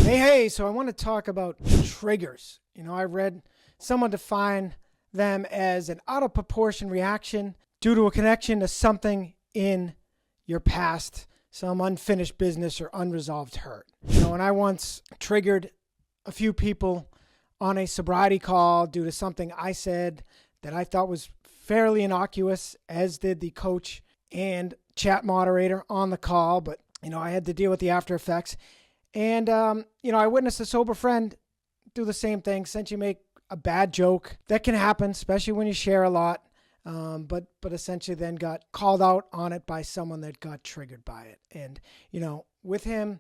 Hey, so I want to talk about triggers. I read someone define them as an out of proportion reaction due to a connection to something in your past, some unfinished business or unresolved hurt. And I once triggered a few people on a sobriety call due to something I said that I thought was fairly innocuous, as did the coach and chat moderator on the call. But, I had to deal with the after effects. And, I witnessed a sober friend do the same thing. Since you make a bad joke, that can happen, especially when you share a lot. But essentially then got called out on it by someone that got triggered by it. And, with him,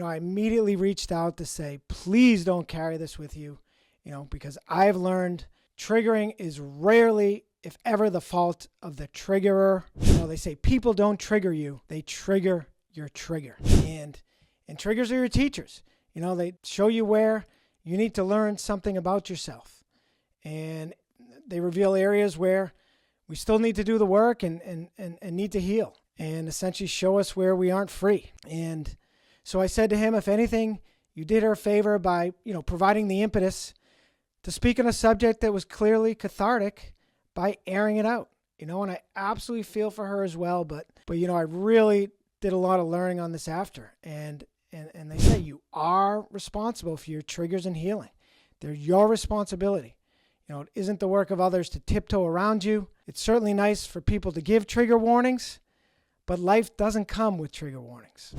I immediately reached out to say, please don't carry this with you, because I've learned triggering is rarely, if ever, the fault of the triggerer. They say people don't trigger you, they trigger your trigger. And triggers are your teachers. They show you where you need to learn something about yourself. And they reveal areas where we still need to do the work and need to heal, and essentially show us where we aren't free. And so I said to him, if anything, you did her a favor by, providing the impetus to speak on a subject that was clearly cathartic by airing it out. And I absolutely feel for her as well. But I really did a lot of learning on this after. And they say you are responsible for your triggers and healing. They're your responsibility. It isn't the work of others to tiptoe around you. It's certainly nice for people to give trigger warnings, but life doesn't come with trigger warnings.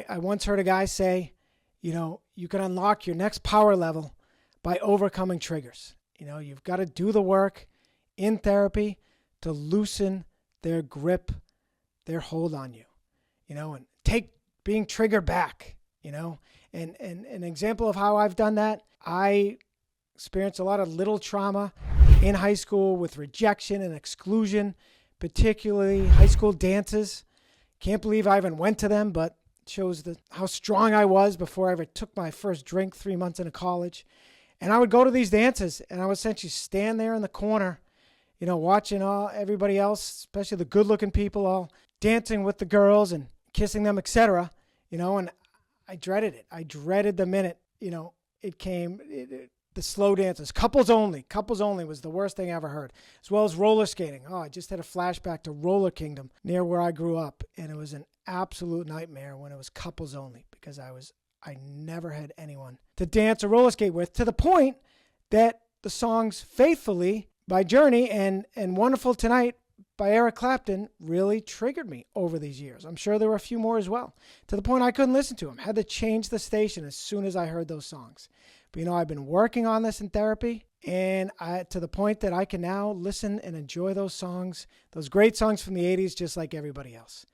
I once heard a guy say, you can unlock your next power level by overcoming triggers. You've got to do the work in therapy to loosen their grip, their hold on you, and take being triggered back, and an example of how I've done that, I experienced a lot of little trauma in high school with rejection and exclusion, particularly high school dances. Can't believe I even went to them, but it shows how strong I was before I ever took my first drink 3 months into college. And I would go to these dances, and I would essentially stand there in the corner, watching everybody else, especially the good-looking people, all dancing with the girls and kissing them, etc. And I dreaded it. I dreaded the minute, it came. The slow dances, couples only was the worst thing I ever heard, as well as roller skating. I just had a flashback to Roller Kingdom near where I grew up, and it was an absolute nightmare when it was couples only, because I never had anyone to dance or roller skate with, to the point that the songs Faithfully by Journey and Wonderful Tonight by Eric Clapton really triggered me over these years. I'm sure there were a few more as well, to the point I couldn't listen to them. Had to change the station as soon as I heard those songs. But I've been working on this in therapy, and to the point that I can now listen and enjoy those songs, those great songs from the 80s, just like everybody else.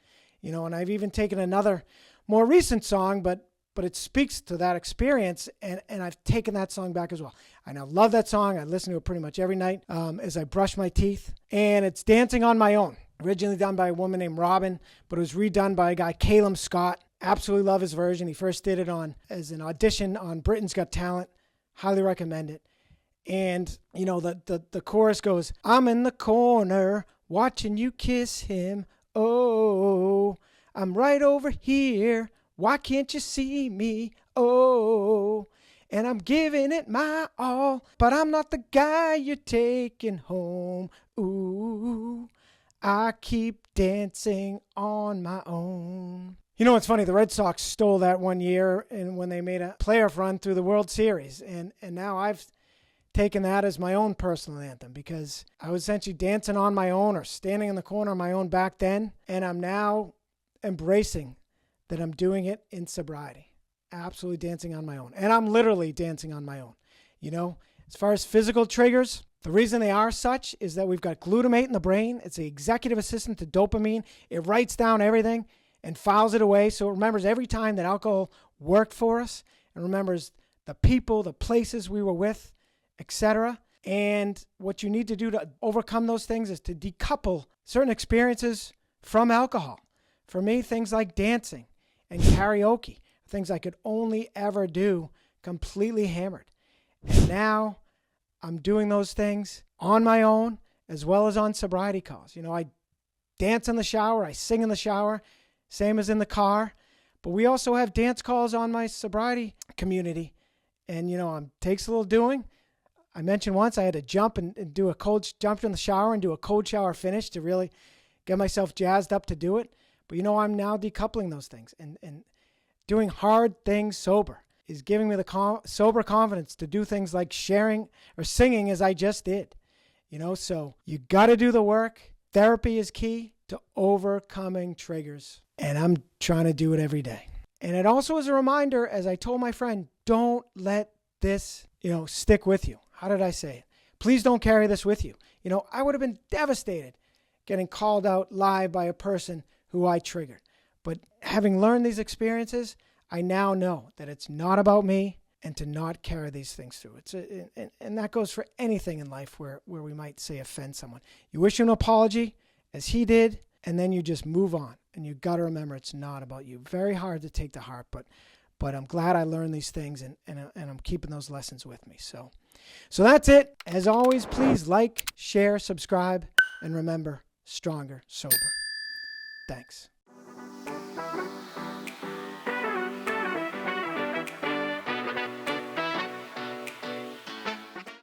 And I've even taken another more recent song, but it speaks to that experience, and I've taken that song back as well. I now love that song. I listen to it pretty much every night as I brush my teeth, and it's Dancing on My Own, originally done by a woman named Robin, but it was redone by a guy, Caleb Scott. Absolutely love his version. He first did it as an audition on Britain's Got Talent. Highly recommend it. And, the chorus goes, I'm in the corner watching you kiss him. Oh, I'm right over here. Why can't you see me? Oh, and I'm giving it my all, but I'm not the guy you're taking home. Ooh, I keep dancing on my own. It's funny, the Red Sox stole that one year and when they made a playoff run through the World Series. And now I've taken that as my own personal anthem, because I was essentially dancing on my own or standing in the corner on my own back then. And I'm now embracing that I'm doing it in sobriety. Absolutely dancing on my own. And I'm literally dancing on my own. As far as physical triggers, the reason they are such is that we've got glutamate in the brain. It's the executive assistant to dopamine. It writes down everything and files it away, so it remembers every time that alcohol worked for us, and remembers the people, the places we were with, etc. And what you need to do to overcome those things is to decouple certain experiences from alcohol. For me, things like dancing and karaoke, things I could only ever do completely hammered. And now I'm doing those things on my own as well as on sobriety calls. I dance in the shower, I sing in the shower, same as in the car, But we also have dance calls on my sobriety community. And, takes a little doing. I mentioned once I had to jump and do a jump in the shower and do a cold shower finish to really get myself jazzed up to do it. But, I'm now decoupling those things. And doing hard things sober is giving me the sober confidence to do things like sharing or singing as I just did. So you got to do the work. Therapy is key to overcoming triggers. And I'm trying to do it every day. And it also is a reminder, as I told my friend, don't let this, stick with you. How did I say it? Please don't carry this with you. I would have been devastated getting called out live by a person who I triggered. But having learned these experiences, I now know that it's not about me and to not carry these things through. And that goes for anything in life where we might say offend someone. You wish an apology, as he did, and then you just move on. And you got to remember it's not about you. Very hard to take to heart, but I'm glad I learned these things and I'm keeping those lessons with me. So that's it. As always, please like, share, subscribe, and remember, stronger, sober. Thanks.